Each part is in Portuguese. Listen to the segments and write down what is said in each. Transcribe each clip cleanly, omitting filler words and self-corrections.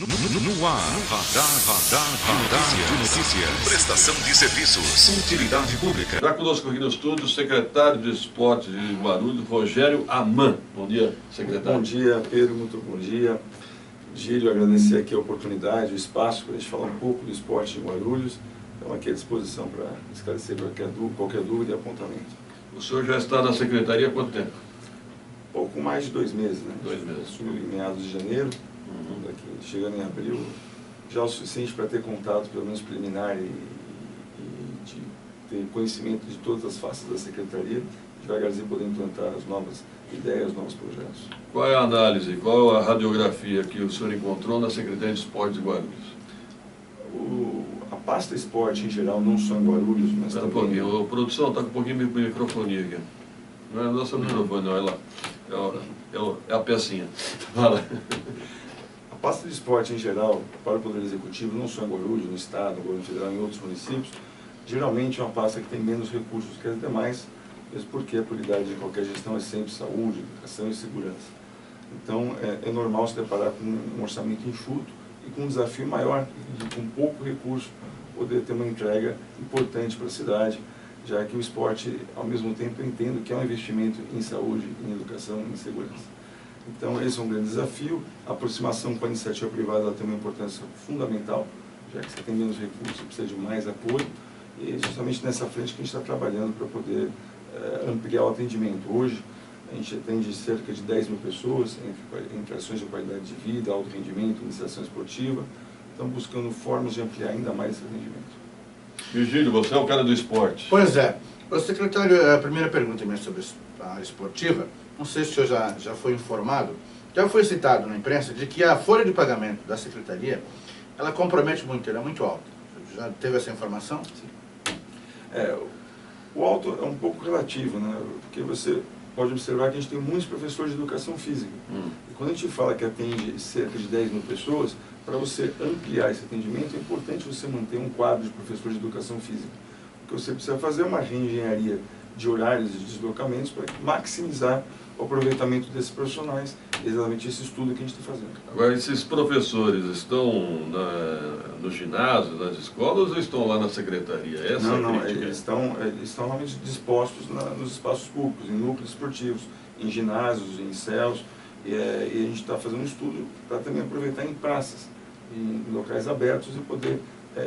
No ar, radar de notícias. Prestação de serviços. Utilidade pública. Está conosco aqui no estúdio o secretário de Esportes de Guarulhos, Rogério Aman. Bom dia, secretário. Bom dia, Pedro, muito bom dia. Gílio, agradecer aqui a oportunidade, o espaço para a gente falar um pouco do esporte em Guarulhos. Estamos aqui à disposição para esclarecer qualquer dúvida e apontamento. O senhor já está na secretaria há quanto tempo? Pouco mais de 2 meses, né? 2 meses. Assumiu em meados de janeiro, daqui, chegando em abril, já o suficiente para ter contato, pelo menos preliminar, e de ter conhecimento de todas as faces da secretaria, devagarzinho poder implantar as novas ideias, os novos projetos. Qual é a análise, qual a radiografia que o senhor encontrou na Secretaria de Esportes de Guarulhos? A pasta esporte em geral, não só em Guarulhos, mas também... Um pouquinho. A produção está com um pouquinho de microfonia aqui. Não é o nosso microfone, não, é lá. É a pecinha. Fala. A pasta de esporte em geral, para o Poder Executivo, não só em Guarulhos, no Estado, no Governo Federal, em outros municípios, geralmente é uma pasta que tem menos recursos que as demais, mesmo porque a prioridade de qualquer gestão é sempre saúde, educação e segurança. Então, é normal se deparar com um orçamento enxuto e com um desafio maior, de com pouco recurso, poder ter uma entrega importante para a cidade, já que o esporte, ao mesmo tempo, eu entendo que é um investimento em saúde, em educação, em segurança. Então, esse é um grande desafio. A aproximação com a iniciativa privada ela tem uma importância fundamental, já que você tem menos recursos, você precisa de mais apoio, e é justamente nessa frente que a gente está trabalhando para poder ampliar o atendimento. Hoje, a gente atende cerca de 10 mil pessoas, entre ações de qualidade de vida, alto rendimento, iniciação esportiva. Estamos buscando formas de ampliar ainda mais esse atendimento. Virgílio, você é o cara do esporte. Pois é. O secretário, a primeira pergunta minha sobre a área esportiva, não sei se o senhor já foi informado, já foi citado na imprensa de que a folha de pagamento da secretaria, ela compromete muito, ela é muito alta. Já teve essa informação? Sim. O alto é um pouco relativo, né? Porque você pode observar que a gente tem muitos professores de educação física. E quando a gente fala que atende cerca de 10 mil pessoas, para você ampliar esse atendimento, é importante você manter um quadro de professores de educação física. O que você precisa fazer é uma reengenharia de horários e de deslocamentos para maximizar o aproveitamento desses profissionais. É exatamente esse estudo que a gente está fazendo. Agora, esses professores estão no ginásio, nas escolas, ou estão lá na secretaria? Essa não, eles estão realmente dispostos nos espaços públicos, em núcleos esportivos, em ginásios, em céus, e a gente está fazendo um estudo para também aproveitar em praças, em locais abertos e poder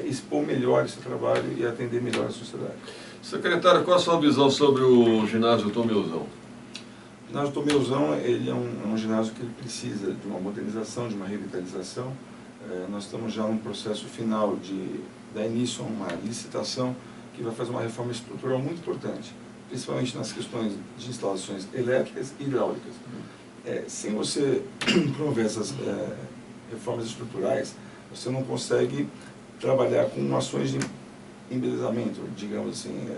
expor melhor esse trabalho e atender melhor a sociedade. Secretário, qual a sua visão sobre o ginásio Tomeuzão? O ginásio Tomeuzão, ele é um ginásio que ele precisa de uma modernização, de uma revitalização. Nós estamos já num processo final de dar início a uma licitação que vai fazer uma reforma estrutural muito importante, principalmente nas questões de instalações elétricas e hidráulicas. Sem você promover essas reformas estruturais, você não consegue trabalhar com ações de embelezamento, digamos assim,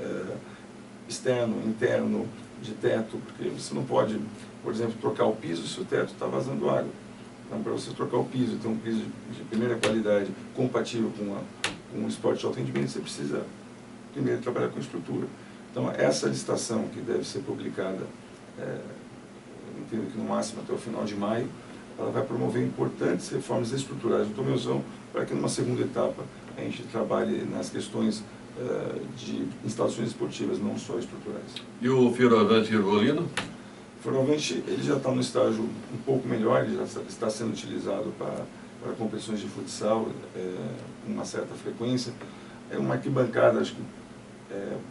externo, interno, de teto, porque você não pode, por exemplo, trocar o piso se o teto está vazando água. Então, para você trocar o piso, ter um piso de primeira qualidade, compatível com o esporte de alto rendimento, você precisa primeiro trabalhar com estrutura. Então, essa licitação que deve ser publicada, entendo que no máximo até o final de maio, ela vai promover importantes reformas estruturais do Tomeuzão, para que numa segunda etapa a gente trabalhe nas questões de instalações esportivas, não só estruturais. E o Fioravante Ergolino? O Fioravante, ele já está no estágio um pouco melhor, ele já está sendo utilizado para competições de futsal com uma certa frequência. É uma arquibancada, acho que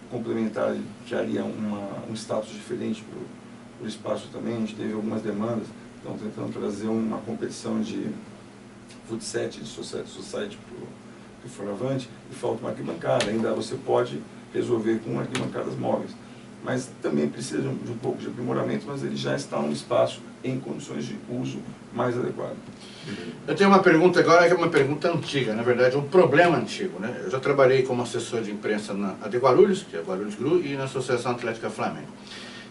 complementar, criaria um status diferente para o espaço também. A gente teve algumas demandas, então tentando trazer uma competição de futsal, de society para o Fioravante, e falta uma arquibancada. Ainda você pode resolver com arquibancadas móveis, mas também precisa de um pouco de aprimoramento, mas ele já está num espaço em condições de uso mais adequado. Eu tenho uma pergunta agora que é uma pergunta antiga, na verdade é um problema antigo, né? Eu já trabalhei como assessor de imprensa na AD Guarulhos, que é a Guarulhos GRU, e na Associação Atlética Flamengo.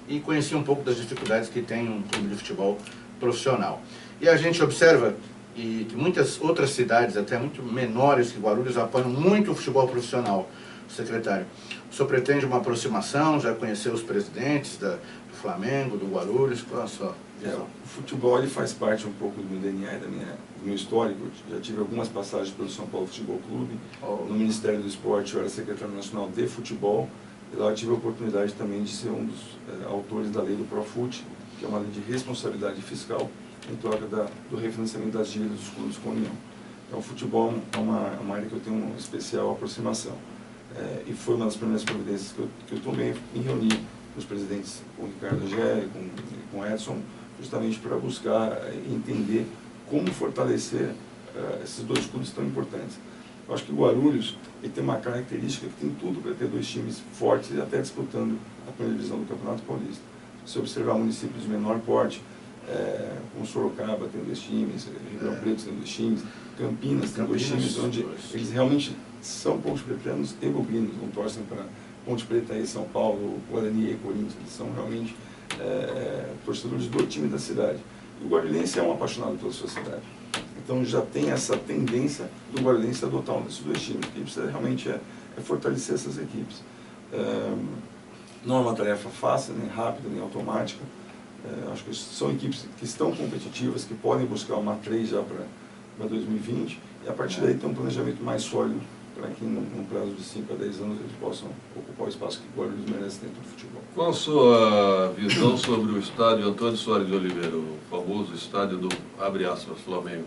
E conheci um pouco das dificuldades que tem um clube de futebol profissional. E a gente observa que muitas outras cidades, até muito menores que Guarulhos, apoiam muito o futebol profissional. Secretário, o senhor pretende uma aproximação, já conheceu os presidentes do Flamengo, do Guarulhos? Qual a sua visão? O futebol ele faz parte um pouco do meu DNA e do meu histórico. Eu já tive algumas passagens pelo São Paulo Futebol Clube. No Ministério do Esporte eu era secretário nacional de futebol. E lá eu tive a oportunidade também de ser um dos autores da lei do Profut, que é uma lei de responsabilidade fiscal em troca do refinanciamento das dívidas dos clubes com a União. Então o futebol é uma área que eu tenho uma especial aproximação. E foi uma das primeiras providências que eu tomei em reunir os presidentes com o Ricardo Gé, com o Edson, justamente para buscar entender como fortalecer esses dois clubes tão importantes. Eu acho que o Guarulhos ele tem uma característica que tem tudo para ter dois times fortes e até disputando a primeira divisão do Campeonato Paulista. Se você observar municípios de menor porte, como Sorocaba tem dois times, Ribeirão Preto tem dois times, Campinas tem dois times, onde eles realmente são pontos pretanos e bobinos, não torcem para Ponte Preta e São Paulo, Guarani e Corinthians, eles são realmente torcedores do time da cidade. E o guarulhense é um apaixonado pela sua cidade. Então já tem essa tendência do guarulhense adotar um desses dois times. O que precisa realmente é fortalecer essas equipes. Não é uma tarefa fácil, nem rápida, nem automática. Acho que são equipes que estão competitivas, que podem buscar uma 3 já para 2020, e a partir daí tem um planejamento mais sólido para que num prazo de 5 a 10 anos eles possam ocupar o espaço que o Guarulhos merece dentro do futebol. Qual a sua visão sobre o estádio Antônio Soares de Oliveira, o famoso estádio do, abre aspas, Flamengo?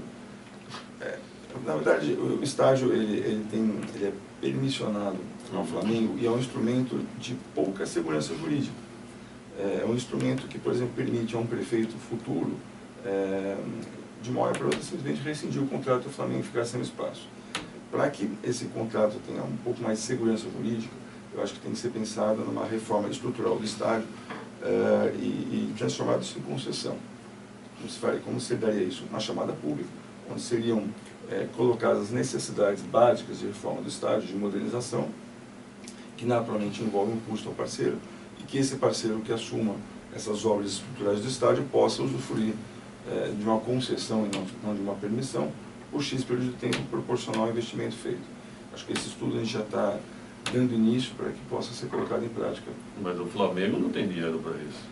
Na verdade, o estádio ele é permissionado ao Flamengo e é um instrumento de pouca segurança jurídica. É um instrumento que, por exemplo, permite a um prefeito futuro, de uma hora para outra, simplesmente rescindir o contrato do Flamengo e ficar sem espaço. Para que esse contrato tenha um pouco mais de segurança jurídica, eu acho que tem que ser pensado numa reforma estrutural do estádio e transformado isso em concessão. Como se daria isso? Uma chamada pública, onde seriam colocadas as necessidades básicas de reforma do estádio, de modernização, que naturalmente envolve um custo ao parceiro, e que esse parceiro que assuma essas obras estruturais do estádio possa usufruir de uma concessão e não de uma permissão, por X período de tempo proporcional ao investimento feito. Acho que esse estudo a gente já está dando início para que possa ser colocado em prática. Mas o Flamengo não tem dinheiro para isso.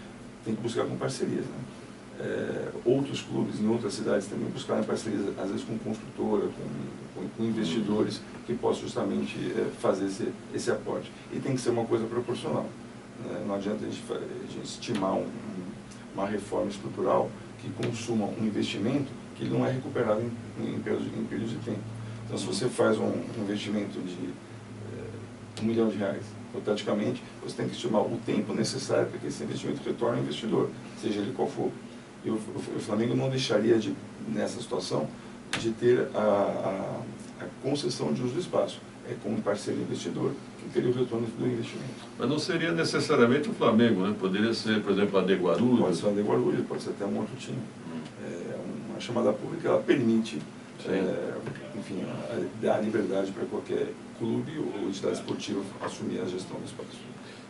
Tem que buscar com parcerias, né? Outros clubes em outras cidades também buscarem parcerias, às vezes com construtora, com investidores, que possam justamente fazer esse aporte. E tem que ser uma coisa proporcional. Não adianta a gente estimar uma reforma estrutural que consuma um investimento que ele não é recuperado em períodos de tempo. Então, se você faz um investimento de R$1 milhão, hipoteticamente, você tem que estimar o tempo necessário para que esse investimento retorne ao investidor, seja ele qual for. E o Flamengo não deixaria, nessa situação, de ter a concessão de uso do espaço. Como parceiro investidor que teria o retorno do investimento. Mas não seria necessariamente o Flamengo, né? Poderia ser, por exemplo, a de Guarulhos? Pode ser a de Guarulhos, pode ser até um outro time. Uma chamada pública, ela permite, enfim, dar liberdade para qualquer clube ou entidade esportiva assumir a gestão do espaço.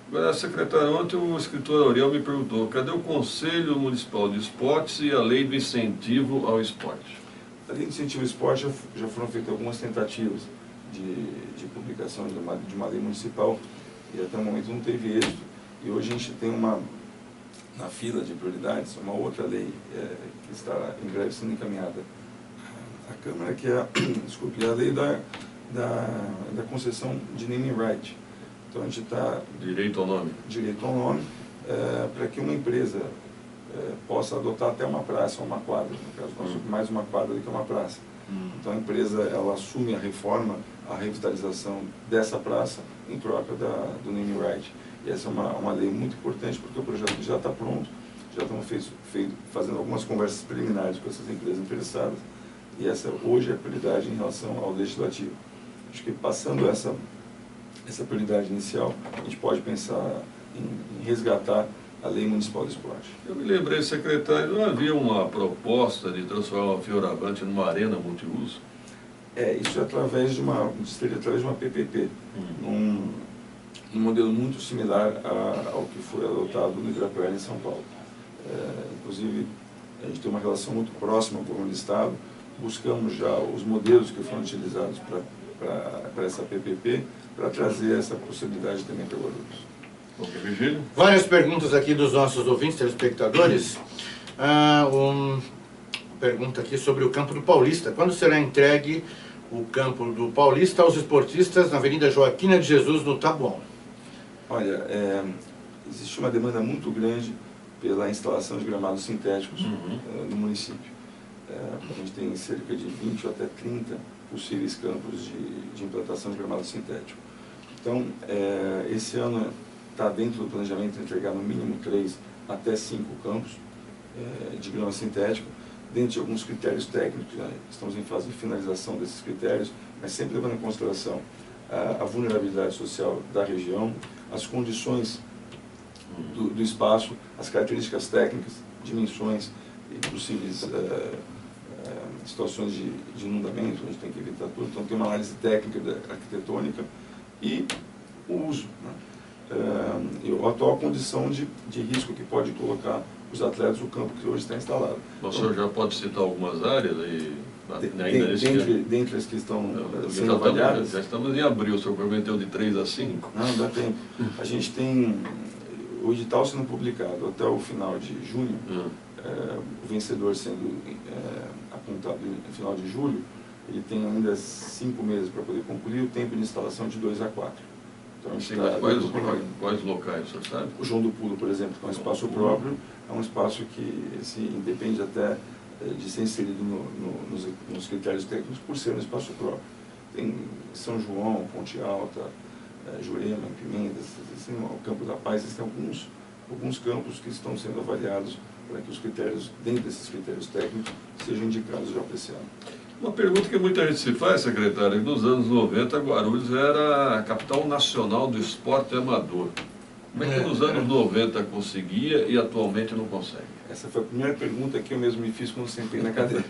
Agora, secretário, ontem o escritor Auriel me perguntou, cadê o Conselho Municipal de Esportes e a lei do incentivo ao esporte? A lei do incentivo ao esporte já foram feitas algumas tentativas de publicação de uma lei municipal e até o momento não teve êxito. E hoje a gente tem na fila de prioridades uma outra lei que está em breve sendo encaminhada à Câmara, que é a lei da concessão de naming right. Então a gente está... Direito ao nome. Direito ao nome, para que uma empresa possa adotar até uma praça ou uma quadra, no caso nosso, mais uma quadra do que uma praça. Então a empresa ela assume a reforma, a revitalização dessa praça em troca do naming right. E essa é uma lei muito importante porque o projeto já está pronto, já estamos fazendo algumas conversas preliminares com essas empresas interessadas e essa hoje é a prioridade em relação ao legislativo. Acho que passando essa prioridade inicial, a gente pode pensar em resgatar a Lei Municipal do Esporte. Eu me lembrei, secretário, não havia uma proposta de transformar o Fioravante numa arena multiuso? Isso é através de uma PPP, num modelo muito similar ao que foi adotado no Ibirapuera, em São Paulo. Inclusive, a gente tem uma relação muito próxima com o Estado, buscamos já os modelos que foram utilizados para essa PPP, para trazer essa possibilidade também para Guarulhos. Ok, Virgílio? Várias perguntas aqui dos nossos ouvintes, telespectadores. Pergunta aqui sobre o campo do Paulista. Quando será entregue o campo do Paulista aos esportistas na Avenida Joaquina de Jesus, no Taboão? Olha, existe uma demanda muito grande pela instalação de gramados sintéticos no município. A gente tem cerca de 20 ou até 30 possíveis campos de implantação de gramado sintético. Então, esse ano está dentro do planejamento de entregar no mínimo 3 até 5 campos de grama sintético, dentro de alguns critérios técnicos. Estamos em fase de finalização desses critérios, mas sempre levando em consideração a vulnerabilidade social da região, as condições do espaço, as características técnicas, dimensões e possíveis situações de inundamento, a gente tem que evitar tudo. Então tem uma análise técnica arquitetônica e o uso, e a atual condição de risco que pode colocar os atletas no campo que hoje está instalado. O senhor já pode citar algumas áreas aí? Dentre as que estão sendo avaliadas? Já estamos em abril, o senhor prometeu de 3 a 5? Não, dá tempo. A gente tem o edital sendo publicado até o final de junho, o vencedor sendo apontado no final de julho, ele tem ainda 5 meses para poder concluir, o tempo de instalação de 2 a 4. Então, Sim, quais locais, o senhor sabe? O João do Pulo, por exemplo, que é um espaço próprio, é um espaço que independe até de ser inserido nos critérios técnicos por ser um espaço próprio. Tem São João, Ponte Alta, Jurema, Pimentas, assim, o Campo da Paz, existem alguns campos que estão sendo avaliados para que os critérios, dentro desses critérios técnicos, sejam indicados já para esse ano. Uma pergunta que muita gente se faz, secretário, nos anos 90, Guarulhos era a capital nacional do esporte amador. Como é que nos anos 90 conseguia e atualmente não consegue? Essa foi a primeira pergunta que eu mesmo me fiz quando sentei na cadeira.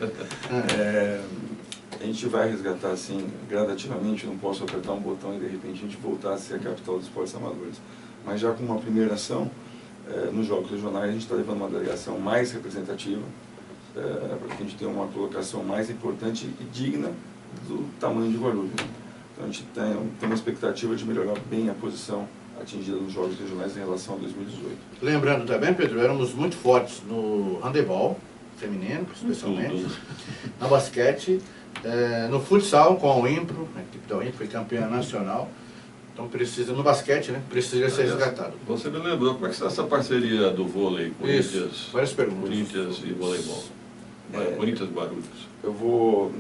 A gente vai resgatar, assim, gradativamente, não posso apertar um botão e de repente a gente voltar a ser a capital dos esportes amadores. Mas já com uma primeira ação, nos Jogos Regionais, a gente está levando uma delegação mais representativa, para que a gente tenha uma colocação mais importante e digna do tamanho de Guarulhos. Então a gente tem uma expectativa de melhorar bem a posição atingida nos Jogos Regionais em relação a 2018. Lembrando também, Pedro, éramos muito fortes no handebol feminino, especialmente, no basquete, no futsal com a Uimpro, a equipe da Uimpro foi campeã nacional. Então precisa, no basquete, né, precisa ser resgatado. Você me lembrou, como é que está essa parceria do vôlei, Corinthians, várias perguntas. Corinthians e voleibol? Corinthians Guarulhos. Eu vou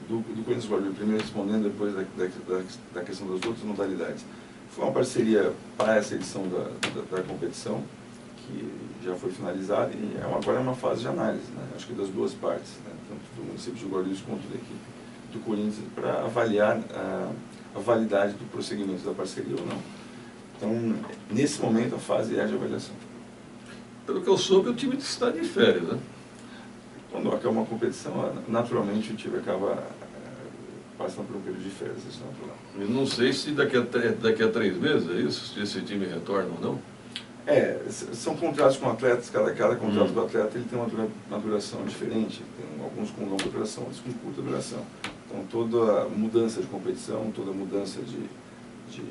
do Corinthians Guarulhos primeiro respondendo, depois da questão das outras modalidades. Foi uma parceria para essa edição da competição, que já foi finalizada e agora é uma fase de análise, né? Acho que das duas partes, né? Tanto do município de Guarulhos quanto da equipe do Corinthians, para avaliar a validade do prosseguimento da parceria ou não. Então, nesse momento, a fase é de avaliação. Pelo que eu soube, o time está de férias, né? Quando acaba uma competição, naturalmente o time acaba passando por um período de férias, isso é natural. Eu não sei se daqui a 3 meses, é isso? Se esse time retorna ou não? São contratos com atletas, cada contrato do atleta ele tem uma duração diferente, tem alguns com longa duração, outros com curta duração. Então toda mudança de competição, toda mudança de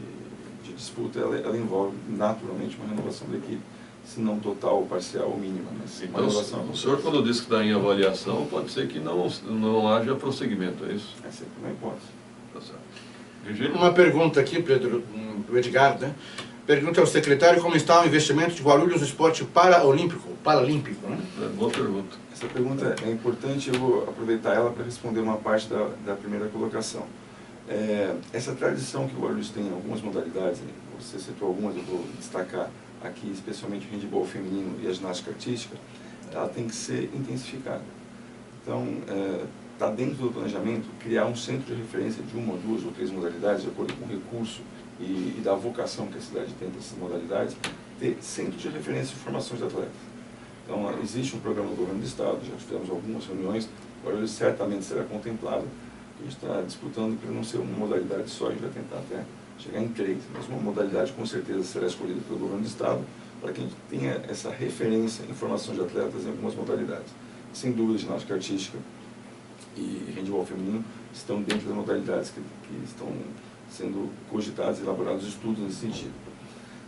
disputa, ela envolve naturalmente uma renovação da equipe, se não total, parcial ou mínima. Mas então, o senhor, quando disse que está em avaliação, pode ser que não haja prosseguimento, é isso? É sempre uma hipótese. Tá certo. Uma pergunta aqui, Pedro, do Edgar, né? Pergunta ao secretário como está o investimento de Guarulhos no esporte paralímpico, né? Boa pergunta. Essa pergunta é importante, eu vou aproveitar ela para responder uma parte da primeira colocação. Essa tradição que o Guarulhos tem em algumas modalidades, você citou algumas, eu vou destacar aqui, especialmente o handebol feminino e a ginástica artística, ela tem que ser intensificada. Então, está dentro do planejamento criar um centro de referência de 1 ou 2 ou 3 modalidades, de acordo com o recurso e da vocação que a cidade tem para essas modalidades, ter centro de referência de formação de atletas. Então, existe um programa do governo do estado, já tivemos algumas reuniões, agora ele certamente será contemplado. A gente está disputando para não ser uma modalidade só, a gente vai tentar até chegar em 3, mas uma modalidade com certeza será escolhida pelo governo do estado, para que a gente tenha essa referência em formação de atletas em algumas modalidades. Sem dúvida, ginástica artística e handebol feminino estão dentro das modalidades que estão sendo cogitados e elaborados estudos nesse sentido.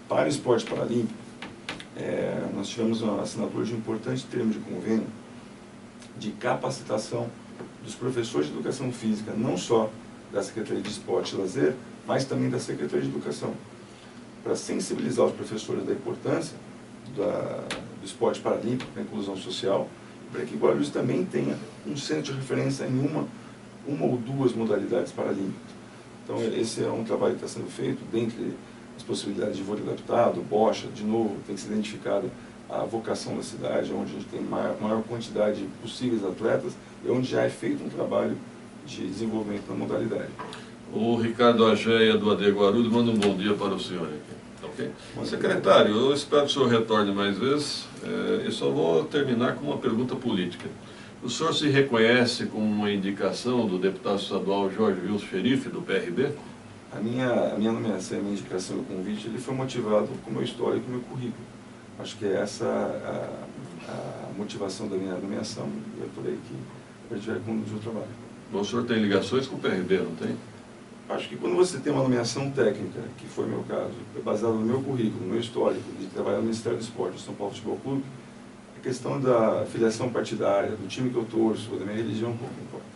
Para o esporte paralímpico, nós tivemos uma assinatura de um importante termo de convênio de capacitação dos professores de educação física, não só da Secretaria de Esporte e Lazer, mas também da Secretaria de Educação, para sensibilizar os professores da importância do esporte paralímpico, da inclusão social, para que Guarulhos também tenha um centro de referência em uma ou duas modalidades paralímpicas. Então, esse é um trabalho que está sendo feito, dentre as possibilidades de vôlei adaptado, bocha, de novo, tem que ser identificada a vocação da cidade, onde a gente tem maior quantidade de possíveis atletas e onde já é feito um trabalho de desenvolvimento na modalidade. O Ricardo Agéia, do AD Guarulhos, manda um bom dia para o senhor aqui. Okay? Secretário, eu espero que o senhor retorne mais vezes. Eu só vou terminar com uma pergunta política. O senhor se reconhece como uma indicação do deputado estadual Jorge Wilson Xerife, do PRB? A minha nomeação, a minha indicação e o convite, ele foi motivado com o meu histórico e o meu currículo. Acho que é essa a motivação da minha nomeação, e eu falei que a gente vai conduzir o trabalho. Bom, o senhor tem ligações com o PRB, não tem? Acho que quando você tem uma nomeação técnica, que foi o meu caso, baseada no meu currículo, no meu histórico, de trabalhar no Ministério do Esporte, do São Paulo Futebol Clube, a questão da filiação partidária, do time que eu torço, da minha religião, pouco importa.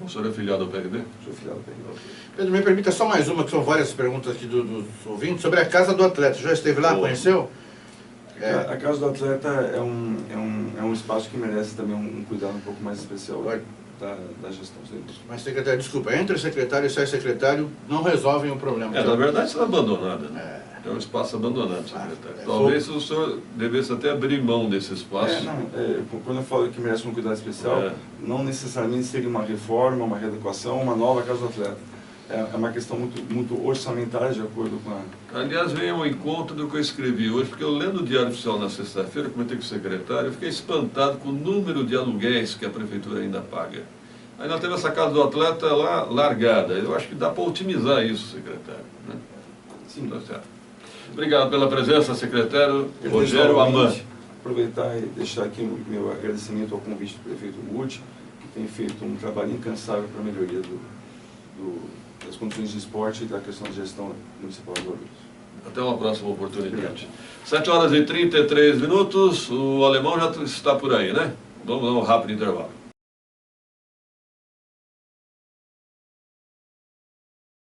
O senhor é filiado ao PRB? Sou filiado ao PRB. Pedro, me permita só mais uma, que são várias perguntas aqui dos ouvintes, sobre a Casa do Atleta. Já esteve lá, conheceu? A Casa do Atleta é um espaço que merece também um cuidado um pouco mais especial da gestão. Mas, secretário, desculpa, entre secretário e sai-secretário não resolvem o problema. Na verdade está abandonada, né? É um espaço abandonado, secretário. Talvez o senhor devesse até abrir mão desse espaço. Quando eu falo que merece um cuidado especial, não necessariamente seria uma reforma, uma readequação, uma nova Casa do Atleta. É uma questão muito orçamentária, de acordo com a... Aliás, vem ao encontro do que eu escrevi hoje, porque eu lendo o Diário Oficial na sexta-feira, comentei com o secretário, eu fiquei espantado com o número de aluguéis que a prefeitura ainda paga. Aí nós temos essa Casa do Atleta lá largada. Eu acho que dá para otimizar isso, secretário. Né? Sim. Tá certo. Obrigado pela presença, secretário Rogério Aman. Aproveitar e deixar aqui o meu agradecimento ao convite do prefeito Guti, que tem feito um trabalho incansável para a melhoria das condições de esporte e da questão de gestão municipal de Guarulhos. Até uma próxima oportunidade. 7h33, o alemão já está por aí, né? Vamos dar um rápido intervalo.